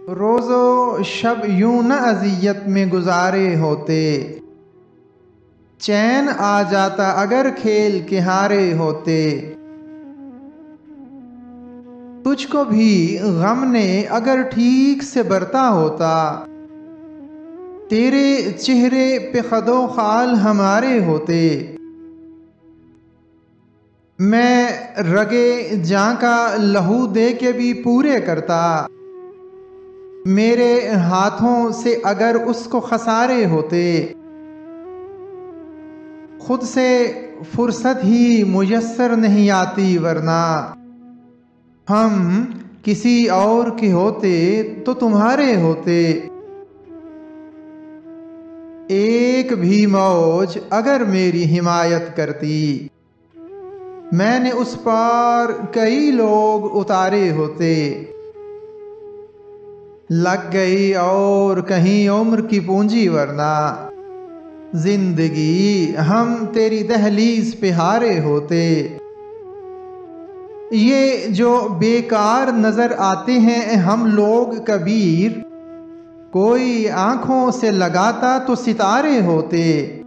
روز و شب یوں نہ اذیت میں گزارے ہوتے، چین آ جاتا اگر کھیل کے ہارے ہوتے۔ تجھ کو بھی غم نے اگر ٹھیک سے برتا ہوتا، تیرے چہرے پہ خد و خال ہمارے ہوتے۔ میں رگے جاں کا لہو دے کے بھی پورے کرتا، میرے ہاتھوں سے اگر اس کو خسارے ہوتے۔ خود سے فرصت ہی میسر نہیں آتی ورنہ ہم کسی اور کے ہوتے تو تمہارے ہوتے۔ ایک بھی موج اگر میری حمایت کرتی، میں نے اس پار کئی لوگ اتارے ہوتے۔ لگ گئی اور کہیں عمر کی پونجی ورنہ زندگی ہم تیری دہلیز پہ ہارے ہوتے۔ یہ جو بیکار نظر آتے ہیں ہم لوگ کبیر، کوئی آنکھوں سے لگاتا تو ستارے ہوتے۔